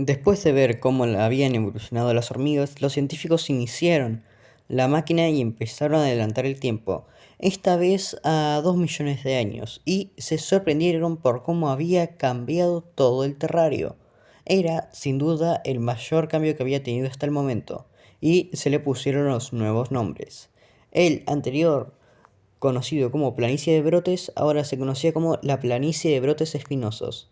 Después de ver cómo habían evolucionado las hormigas, los científicos iniciaron la máquina y empezaron a adelantar el tiempo, esta vez a 2 millones de años, y se sorprendieron por cómo había cambiado todo el terrario. Era, sin duda, el mayor cambio que había tenido hasta el momento, y se le pusieron los nuevos nombres. El anterior, conocido como planicie de brotes, ahora se conocía como la planicie de brotes espinosos.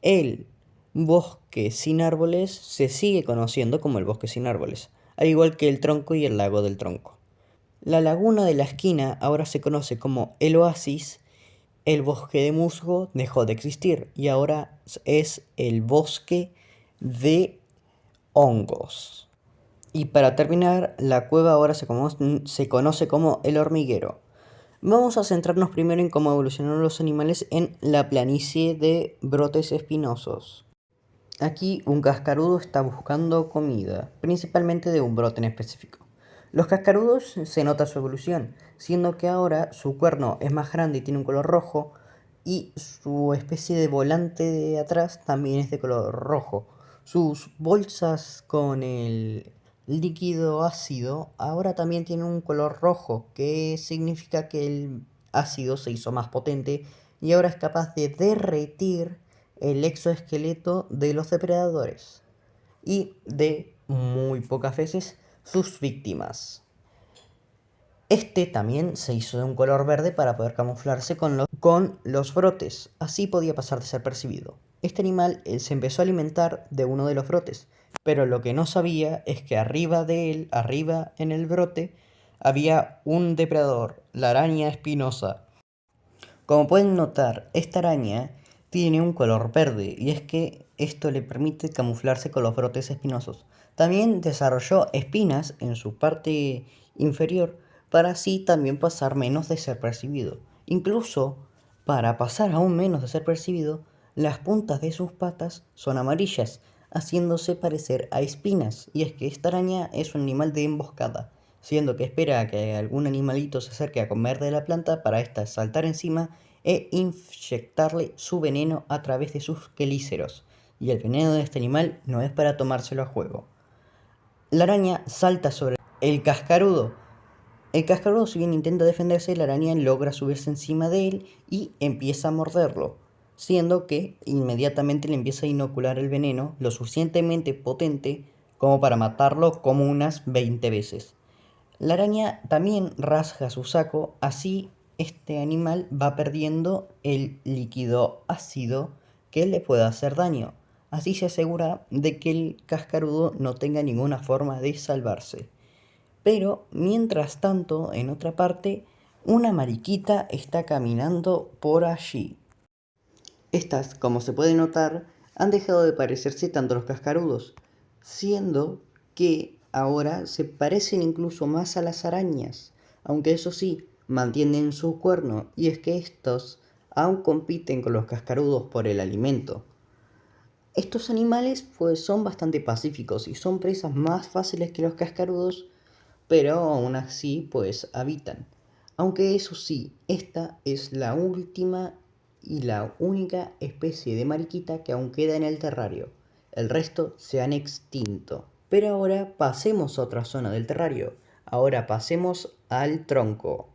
El bosque sin árboles se sigue conociendo como el bosque sin árboles, al igual que el tronco y el lago del tronco. La laguna de la esquina ahora se conoce como el oasis. El bosque de musgo dejó de existir y ahora es el bosque de hongos. Y para terminar, la cueva ahora se conoce como el hormiguero. Vamos a centrarnos primero en cómo evolucionaron los animales en la planicie de brotes espinosos. Aquí un cascarudo está buscando comida, principalmente de un brote en específico. Los cascarudos se nota su evolución, siendo que ahora su cuerno es más grande y tiene un color rojo, y su especie de volante de atrás también es de color rojo. Sus bolsas con el líquido ácido ahora también tienen un color rojo, que significa que el ácido se hizo más potente y ahora es capaz de derretir el exoesqueleto de los depredadores y de, muy pocas veces, sus víctimas. Este también se hizo de un color verde para poder camuflarse con los brotes, así podía pasar desapercibido. Este animal se empezó a alimentar de uno de los brotes, pero lo que no sabía es que arriba de él, arriba en el brote, había un depredador, la araña espinosa. Como pueden notar, esta araña tiene un color verde y es que esto le permite camuflarse con los brotes espinosos. También desarrolló espinas en su parte inferior para así también pasar menos desapercibido. Incluso para pasar aún menos desapercibido, las puntas de sus patas son amarillas, haciéndose parecer a espinas. Y es que esta araña es un animal de emboscada, siendo que espera a que algún animalito se acerque a comer de la planta para ésta saltar encima e inyectarle su veneno a través de sus quelíceros. Y el veneno de este animal no es para tomárselo a juego. La araña salta sobre el cascarudo. El cascarudo, si bien intenta defenderse, la araña logra subirse encima de él y empieza a morderlo, siendo que inmediatamente le empieza a inocular el veneno lo suficientemente potente como para matarlo como unas 20 veces. La araña también rasga su saco, así este animal va perdiendo el líquido ácido que le pueda hacer daño. Así se asegura de que el cascarudo no tenga ninguna forma de salvarse. Pero, mientras tanto, en otra parte, una mariquita está caminando por allí. Estas, como se puede notar, han dejado de parecerse tanto a los cascarudos, siendo que ahora se parecen incluso más a las arañas, aunque eso sí, mantienen su cuerno, y es que estos aún compiten con los cascarudos por el alimento. Estos animales pues son bastante pacíficos y son presas más fáciles que los cascarudos, pero aún así pues habitan. Aunque eso sí, esta es la última y la única especie de mariquita que aún queda en el terrario. El resto se han extinto. Pero ahora pasemos a otra zona del terrario. Ahora pasemos al tronco.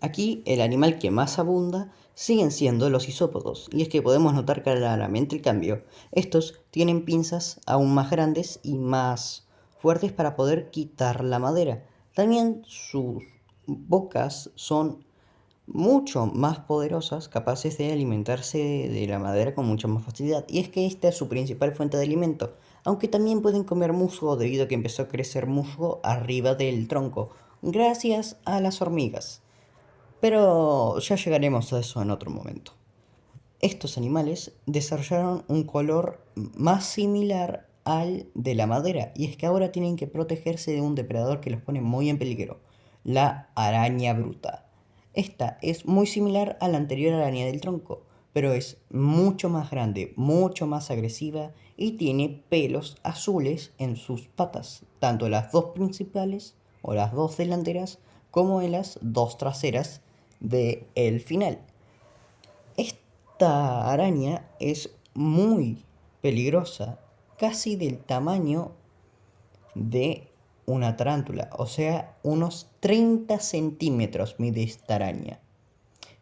Aquí el animal que más abunda siguen siendo los isópodos, y es que podemos notar claramente el cambio. Estos tienen pinzas aún más grandes y más fuertes para poder quitar la madera. También sus bocas son mucho más poderosas, capaces de alimentarse de la madera con mucha más facilidad. Y es que esta es su principal fuente de alimento, aunque también pueden comer musgo debido a que empezó a crecer musgo arriba del tronco, gracias a las hormigas. Pero ya llegaremos a eso en otro momento. Estos animales desarrollaron un color más similar al de la madera, y es que ahora tienen que protegerse de un depredador que los pone muy en peligro, la araña bruta. Esta es muy similar a la anterior araña del tronco, pero es mucho más grande, mucho más agresiva y tiene pelos azules en sus patas, tanto las dos principales o las dos delanteras como en las dos traseras del final. Esta araña es muy peligrosa casi del tamaño de una tarántula, o sea, unos 30 centímetros mide esta araña.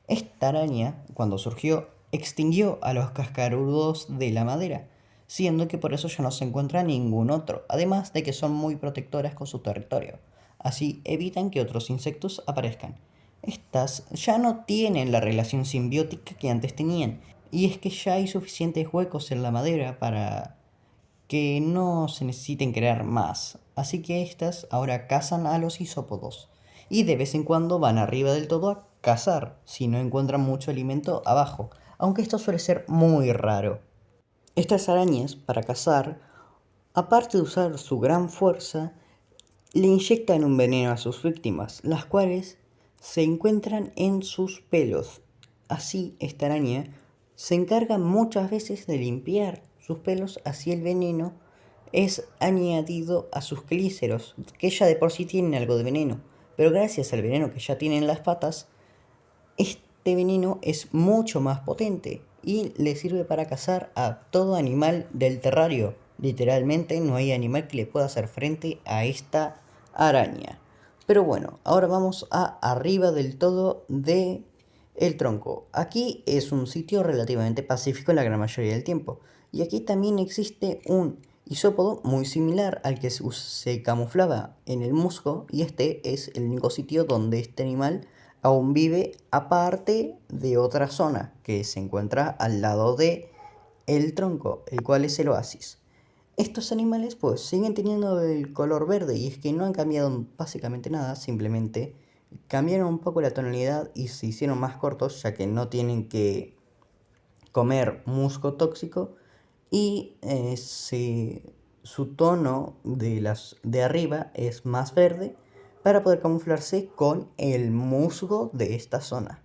Esta araña, cuando surgió, extinguió a los cascarudos de la madera, siendo que por eso ya no se encuentra ningún otro, además de que son muy protectoras con su territorio, así evitan que otros insectos aparezcan. Estas ya no tienen la relación simbiótica que antes tenían, y es que ya hay suficientes huecos en la madera para que no se necesiten crear más, así que estas ahora cazan a los isópodos y de vez en cuando van arriba del todo a cazar si no encuentran mucho alimento abajo, aunque esto suele ser muy raro. Estas arañas, para cazar, aparte de usar su gran fuerza, le inyectan un veneno a sus víctimas, las cuales se encuentran en sus pelos. Así, esta araña se encarga muchas veces de limpiar sus pelos, así el veneno es añadido a sus quelíceros, que ya de por sí tienen algo de veneno, pero gracias al veneno que ya tienen en las patas, este veneno es mucho más potente y le sirve para cazar a todo animal del terrario. Literalmente no hay animal que le pueda hacer frente a esta araña. Pero bueno, ahora vamos a arriba del todo de el tronco. Aquí es un sitio relativamente pacífico la gran mayoría del tiempo. Y aquí también existe un isópodo muy similar al que se camuflaba en el musgo. Y este es el único sitio donde este animal aún vive, aparte de otra zona que se encuentra al lado de el tronco, el cual es el oasis. Estos animales pues siguen teniendo el color verde y es que no han cambiado básicamente nada, simplemente cambiaron un poco la tonalidad y se hicieron más cortos ya que no tienen que comer musgo tóxico y su tono de arriba es más verde para poder camuflarse con el musgo de esta zona.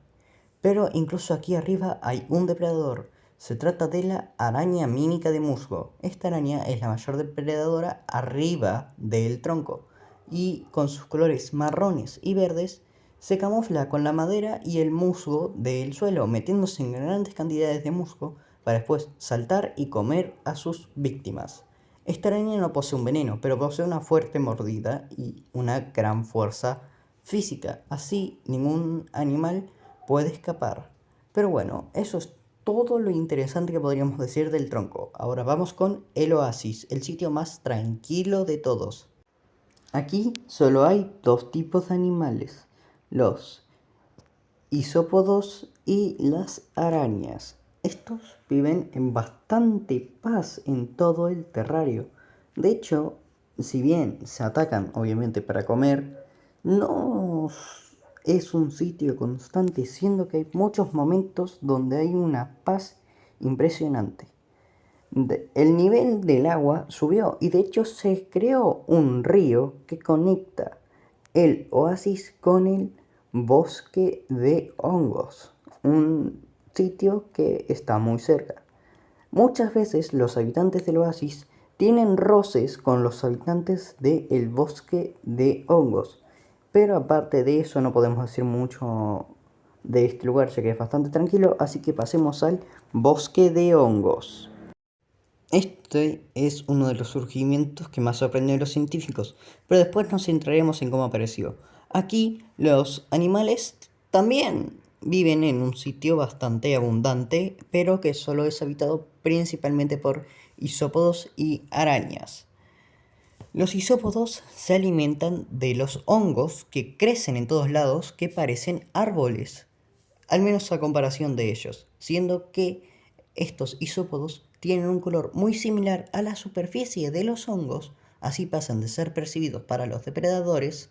Pero incluso aquí arriba hay un depredador. Se trata de la araña mímica de musgo. Esta araña es la mayor depredadora arriba del tronco y con sus colores marrones y verdes se camufla con la madera y el musgo del suelo, metiéndose en grandes cantidades de musgo para después saltar y comer a sus víctimas. Esta araña no posee un veneno, pero posee una fuerte mordida y una gran fuerza física. Así ningún animal puede escapar. Pero bueno, eso es todo lo interesante que podríamos decir del tronco. Ahora vamos con el oasis, el sitio más tranquilo de todos. Aquí solo hay dos tipos de animales, los isópodos y las arañas. Estos viven en bastante paz en todo el terrario. De hecho, si bien se atacan obviamente para comer, no es un sitio constante, siendo que hay muchos momentos donde hay una paz impresionante. El nivel del agua subió y de hecho se creó un río que conecta el oasis con el bosque de hongos, un sitio que está muy cerca. Muchas veces los habitantes del oasis tienen roces con los habitantes del bosque de hongos, pero aparte de eso no podemos decir mucho de este lugar ya que es bastante tranquilo, así que pasemos al bosque de hongos. Este es uno de los surgimientos que más sorprendió a los científicos, pero después nos centraremos en cómo apareció. Aquí los animales también viven en un sitio bastante abundante, pero que solo es habitado principalmente por isópodos y arañas. Los isópodos se alimentan de los hongos que crecen en todos lados que parecen árboles, al menos a comparación de ellos, siendo que estos isópodos tienen un color muy similar a la superficie de los hongos, así pasan de ser percibidos para los depredadores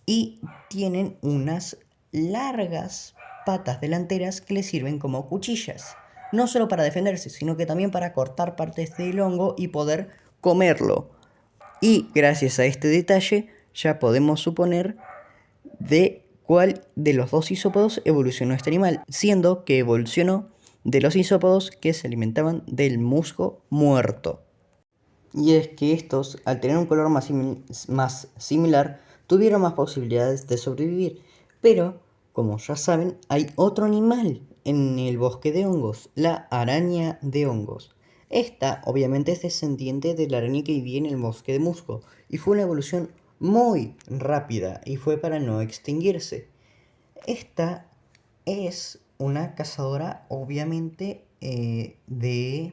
y tienen unas largas patas delanteras que les sirven como cuchillas, no solo para defenderse, sino que también para cortar partes del hongo y poder comerlo. Y gracias a este detalle ya podemos suponer de cuál de los dos isópodos evolucionó este animal, siendo que evolucionó de los isópodos que se alimentaban del musgo muerto. Y es que estos, al tener un color más similar, tuvieron más posibilidades de sobrevivir. Pero, como ya saben, hay otro animal en el bosque de hongos, la araña de hongos. Esta obviamente es descendiente de la araña que vivía en el bosque de musgo y fue una evolución muy rápida y fue para no extinguirse. Esta es una cazadora obviamente de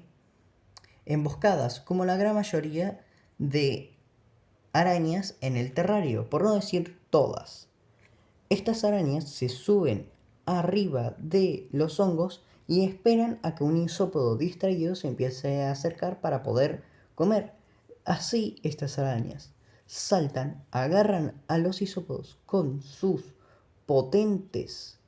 emboscadas, como la gran mayoría de arañas en el terrario, por no decir todas. Estas arañas se suben arriba de los hongos y esperan a que un isópodo distraído se empiece a acercar para poder comer. Así estas arañas saltan, agarran a los isópodos con sus potentes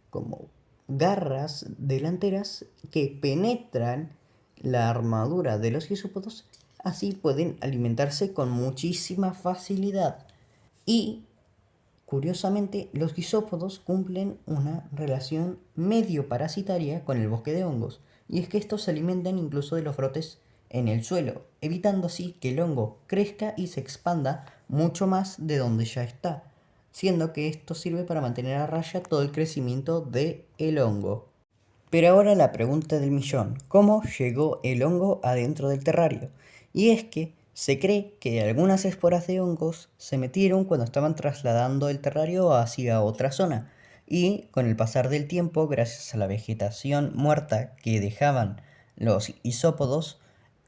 como garras delanteras que penetran la armadura de los isópodos, así pueden alimentarse con muchísima facilidad. Y curiosamente, los isópodos cumplen una relación medio parasitaria con el bosque de hongos, y es que estos se alimentan incluso de los brotes en el suelo, evitando así que el hongo crezca y se expanda mucho más de donde ya está, siendo que esto sirve para mantener a raya todo el crecimiento del hongo. Pero ahora la pregunta del millón, ¿cómo llegó el hongo adentro del terrario? Y es que se cree que algunas esporas de hongos se metieron cuando estaban trasladando el terrario hacia otra zona, y con el pasar del tiempo, gracias a la vegetación muerta que dejaban los isópodos,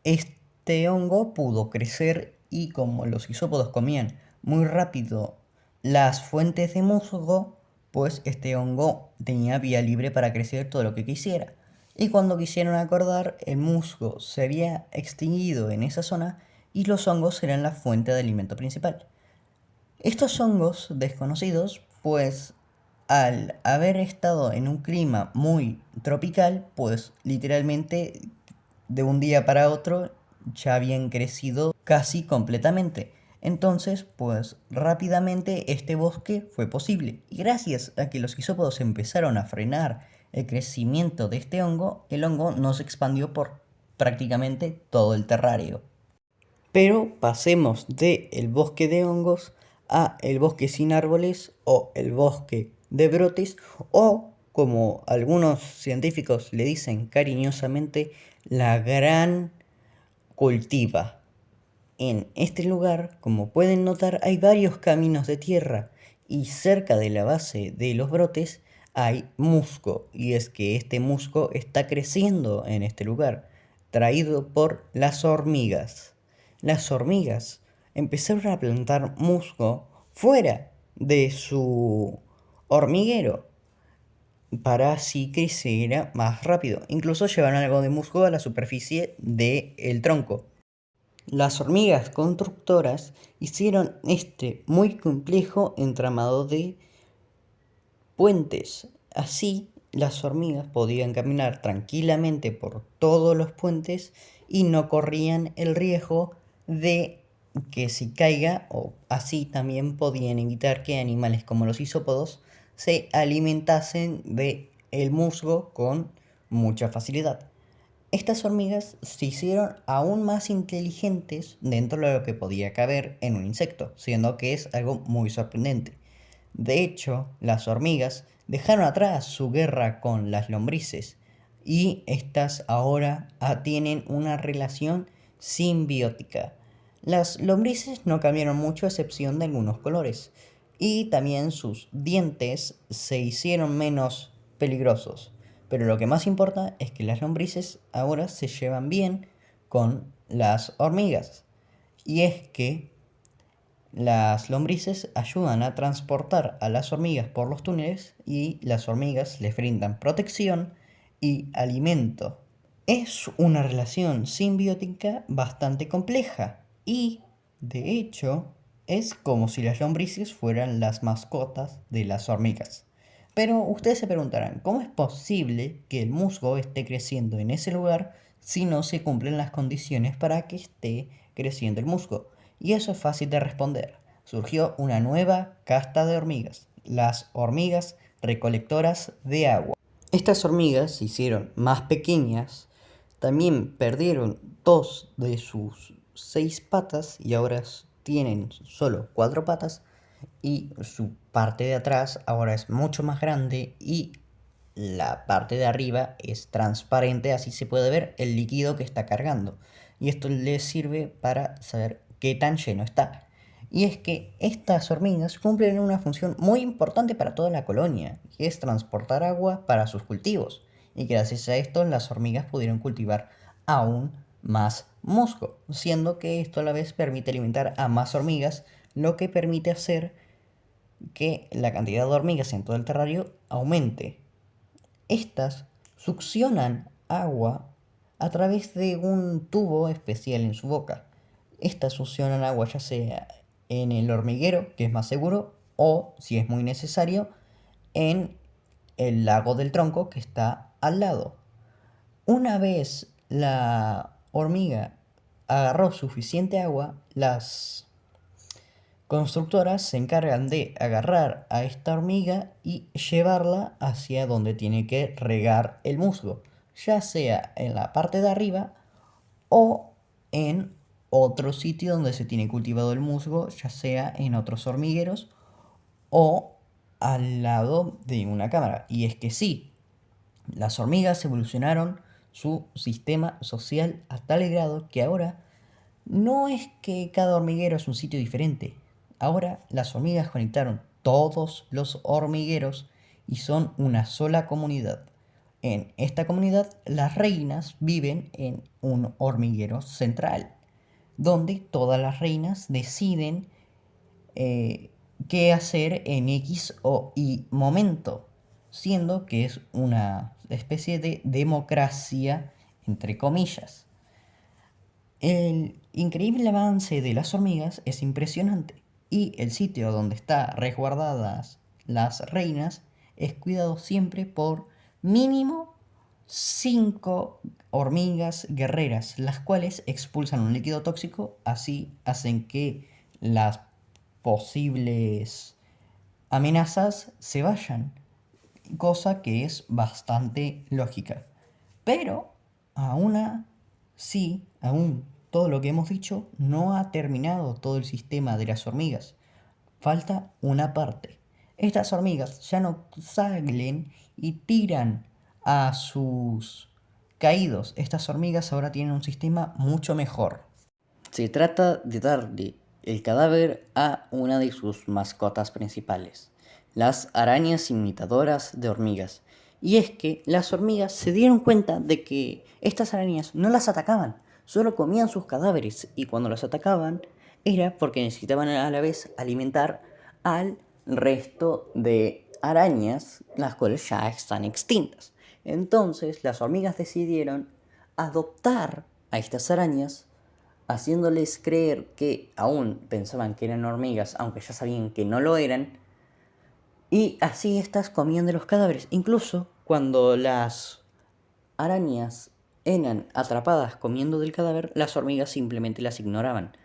este hongo pudo crecer, y como los isópodos comían muy rápido las fuentes de musgo, pues este hongo tenía vía libre para crecer todo lo que quisiera. Y cuando quisieron acordar, el musgo se había extinguido en esa zona y los hongos eran la fuente de alimento principal. Estos hongos desconocidos, pues al haber estado en un clima muy tropical, pues literalmente de un día para otro ya habían crecido casi completamente. Entonces, pues rápidamente este bosque fue posible. Y gracias a que los isópodos empezaron a frenar el crecimiento de este hongo, el hongo no se expandió por prácticamente todo el terrario. Pero pasemos del bosque de hongos a el bosque sin árboles o el bosque de brotes, o como algunos científicos le dicen cariñosamente, la gran cultiva. En este lugar, como pueden notar, hay varios caminos de tierra y cerca de la base de los brotes hay musgo, y es que este musgo está creciendo en este lugar, traído por las hormigas. Las hormigas empezaron a plantar musgo fuera de su hormiguero para así crecer más rápido. Incluso llevaron algo de musgo a la superficie del tronco. Las hormigas constructoras hicieron este muy complejo entramado de puentes. Así, las hormigas podían caminar tranquilamente por todos los puentes y no corrían el riesgo de que si caiga, o así también podían evitar que animales como los isópodos se alimentasen de el musgo con mucha facilidad. Estas hormigas se hicieron aún más inteligentes dentro de lo que podía caber en un insecto, siendo que es algo muy sorprendente. De hecho, las hormigas dejaron atrás su guerra con las lombrices, y estas ahora tienen una relación simbiótica. Las lombrices no cambiaron mucho a excepción de algunos colores, y también sus dientes se hicieron menos peligrosos. Pero lo que más importa es que las lombrices ahora se llevan bien con las hormigas. Y es que las lombrices ayudan a transportar a las hormigas por los túneles y las hormigas les brindan protección y alimento. Es una relación simbiótica bastante compleja y, de hecho, es como si las lombrices fueran las mascotas de las hormigas. Pero ustedes se preguntarán, ¿cómo es posible que el musgo esté creciendo en ese lugar si no se cumplen las condiciones para que esté creciendo el musgo? Y eso es fácil de responder. Surgió una nueva casta de hormigas, las hormigas recolectoras de agua. Estas hormigas se hicieron más pequeñas, también perdieron 2 de sus 6 patas y ahora tienen solo 4 patas, y su parte de atrás ahora es mucho más grande y la parte de arriba es transparente, así se puede ver el líquido que está cargando. Y esto les sirve para saber qué tan lleno está. Y es que estas hormigas cumplen una función muy importante para toda la colonia, que es transportar agua para sus cultivos. Y gracias a esto las hormigas pudieron cultivar aún más musgo, siendo que esto a la vez permite alimentar a más hormigas, lo que permite hacer que la cantidad de hormigas en todo el terrario aumente. Estas succionan agua a través de un tubo especial en su boca. Estas succionan agua ya sea en el hormiguero, que es más seguro, o, si es muy necesario, en el lago del tronco que está al lado. Una vez la hormiga agarró suficiente agua, las constructoras se encargan de agarrar a esta hormiga y llevarla hacia donde tiene que regar el musgo, ya sea en la parte de arriba o en otro sitio donde se tiene cultivado el musgo, ya sea en otros hormigueros o al lado de una cámara. Y es que sí, las hormigas evolucionaron su sistema social a tal grado que ahora no es que cada hormiguero es un sitio diferente. Ahora las hormigas conectaron todos los hormigueros y son una sola comunidad. En esta comunidad las reinas viven en un hormiguero central, donde todas las reinas deciden qué hacer en X o Y momento, siendo que es una especie de democracia entre comillas. El increíble avance de las hormigas es impresionante y el sitio donde están resguardadas las reinas es cuidado siempre por mínimo 5 hormigas guerreras, las cuales expulsan un líquido tóxico, así hacen que las posibles amenazas se vayan, cosa que es bastante lógica. Pero aún así, aún todo lo que hemos dicho, no ha terminado todo el sistema de las hormigas. Falta una parte. Estas hormigas ya no salen y tiran a sus caídos. Estas hormigas ahora tienen un sistema mucho mejor. Se trata de darle el cadáver a una de sus mascotas principales, las arañas imitadoras de hormigas. Y es que las hormigas se dieron cuenta de que estas arañas no las atacaban, solo comían sus cadáveres y cuando las atacaban era porque necesitaban a la vez alimentar al resto de arañas, las cuales ya están extintas. Entonces las hormigas decidieron adoptar a estas arañas haciéndoles creer que aún pensaban que eran hormigas, aunque ya sabían que no lo eran, y así estas comían de los cadáveres. Incluso cuando las arañas eran atrapadas comiendo del cadáver, las hormigas simplemente las ignoraban.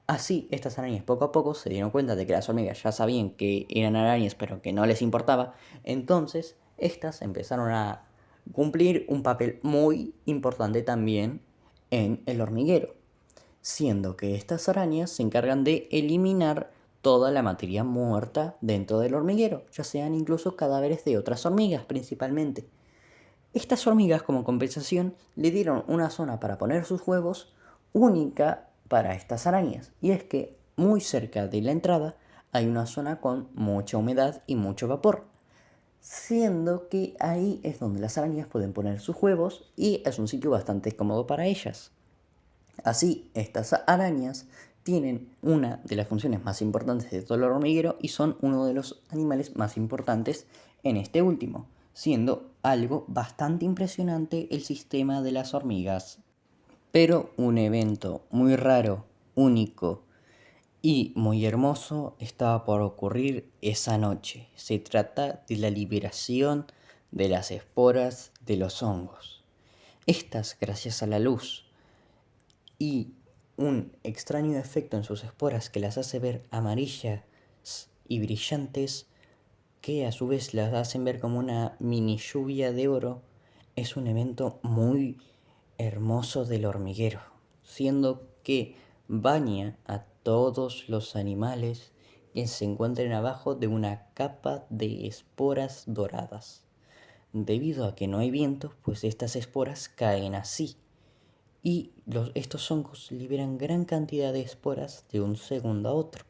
Así, estas arañas poco a poco se dieron cuenta de que las hormigas ya sabían que eran arañas, pero que no les importaba. Entonces, estas empezaron a cumplir un papel muy importante también en el hormiguero, siendo que estas arañas se encargan de eliminar toda la materia muerta dentro del hormiguero, ya sean incluso cadáveres de otras hormigas principalmente. Estas hormigas, como compensación, le dieron una zona para poner sus huevos única para estas arañas, y es que muy cerca de la entrada hay una zona con mucha humedad y mucho vapor, siendo que ahí es donde las arañas pueden poner sus huevos y es un sitio bastante cómodo para ellas. Así, estas arañas tienen una de las funciones más importantes de todo el hormiguero y son uno de los animales más importantes en este último, siendo algo bastante impresionante el sistema de las hormigas. Pero un evento muy raro, único y muy hermoso estaba por ocurrir esa noche. Se trata de la liberación de las esporas de los hongos. Estas, gracias a la luz y un extraño efecto en sus esporas que las hace ver amarillas y brillantes, que a su vez las hacen ver como una mini lluvia de oro, es un evento muy hermoso del hormiguero, siendo que baña a todos los animales que se encuentren abajo de una capa de esporas doradas. Debido a que no hay viento, pues estas esporas caen así. Y estos hongos liberan gran cantidad de esporas de un segundo a otro.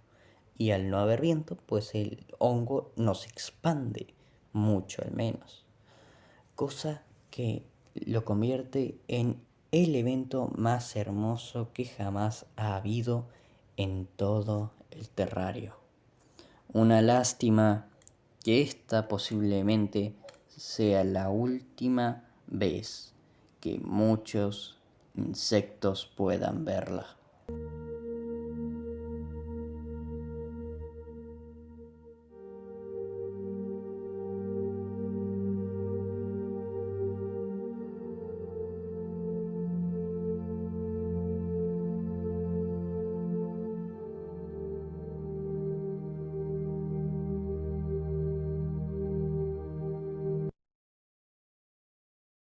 Y al no haber viento, pues el hongo no se expande, mucho al menos. Cosa que lo convierte en el evento más hermoso que jamás ha habido en todo el terrario. Una lástima que esta posiblemente sea la última vez que muchos insectos puedan verla.